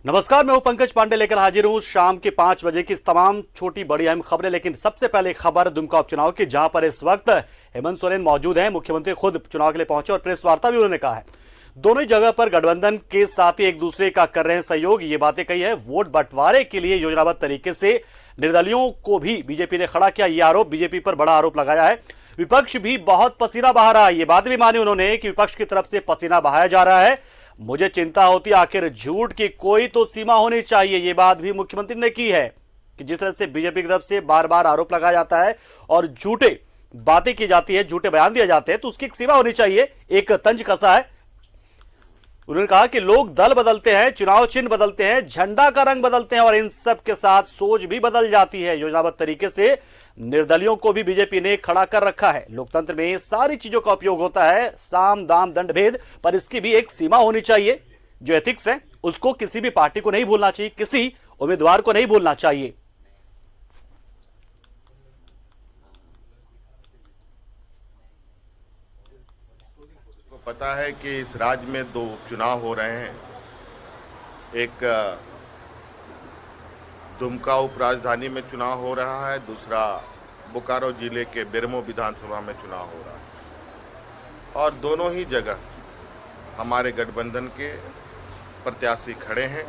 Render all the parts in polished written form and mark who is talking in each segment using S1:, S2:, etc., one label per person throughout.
S1: नमस्कार, मैं हूं पंकज पांडे लेकर हाजिर हूं शाम के 5 बजे की तमाम छोटी बड़ी अहम खबरें। लेकिन सबसे पहले खबर दुमका उपचुनाव की, जहां पर इस वक्त हेमंत सोरेन मौजूद हैं। मुख्यमंत्री खुद चुनाव के लिए पहुंचे और प्रेस वार्ता भी उन्होंने कहा है। दोनों ही जगह पर गठबंधन के साथ ही एक दूसरे का कर रहे हैं सहयोग, ये बातें कही है। वोट बंटवारे के लिए योजनाबद्ध तरीके से निर्दलियों को भी बीजेपी ने खड़ा किया, ये आरोप बीजेपी पर बड़ा आरोप लगाया है। विपक्ष भी बहुत पसीना बहा रहा है, ये बात भी मानी उन्होंने कि विपक्ष की तरफ से पसीना बहाया जा रहा है। मुझे चिंता होती है, आखिर झूठ की कोई तो सीमा होनी चाहिए, ये बात भी मुख्यमंत्री ने की है कि जिस तरह से बीजेपी की तरफ से बार बार आरोप लगाया जाता है और झूठे बातें की जाती है, झूठे बयान दिए जाते हैं, तो उसकी एक सीमा होनी चाहिए, एक तंज कसा है। उन्होंने कहा कि लोग दल बदलते हैं, चुनाव चिन्ह बदलते हैं, झंडा का रंग बदलते हैं और इन सब के साथ सोच भी बदल जाती है। योजनाबद्ध तरीके से निर्दलियों को भी बीजेपी ने खड़ा कर रखा है। लोकतंत्र में सारी चीजों का उपयोग होता है, साम दाम दंड भेद, पर इसकी भी एक सीमा होनी चाहिए। जो एथिक्स है उसको किसी भी पार्टी को नहीं भूलना चाहिए, किसी उम्मीदवार को नहीं भूलना चाहिए।
S2: पता है कि इस राज्य में दो उपचुनाव हो रहे हैं। एक दुमका उप राजधानी में चुनाव हो रहा है, दूसरा बोकारो जिले के बेरमो विधानसभा में चुनाव हो रहा है। और दोनों ही जगह हमारे गठबंधन के प्रत्याशी खड़े हैं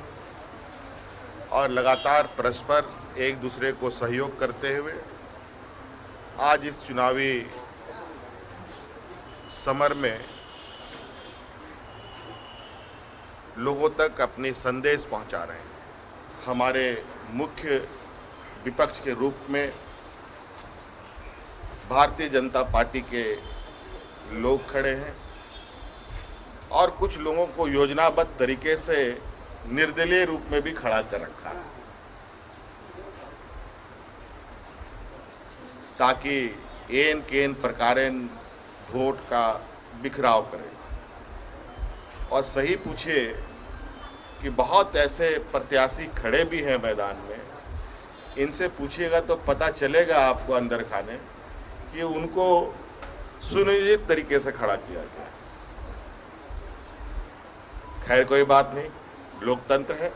S2: और लगातार परस्पर एक दूसरे को सहयोग करते हुए आज इस चुनावी समर में लोगों तक अपनी संदेश पहुंचा रहे हैं। हमारे मुख्य विपक्ष के रूप में भारतीय जनता पार्टी के लोग खड़े हैं और कुछ लोगों को योजनाबद्ध तरीके से निर्दलीय रूप में भी खड़ा कर रखा है, ताकि एन केन प्रकारेण वोट का बिखराव करें। और सही पूछिए कि बहुत ऐसे प्रत्याशी खड़े भी हैं मैदान में, इनसे पूछिएगा तो पता चलेगा आपको अंदर खाने कि उनको सुनियोजित तरीके से खड़ा किया गया। खैर कोई बात नहीं, लोकतंत्र है।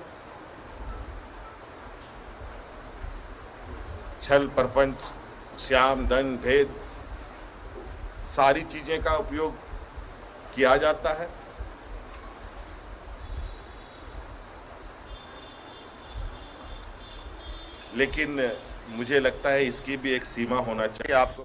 S2: छल प्रपंच श्याम दंड भेद सारी चीजें का उपयोग किया जाता है। लेकिन मुझे लगता है इसकी भी एक सीमा होना चाहिए। आपको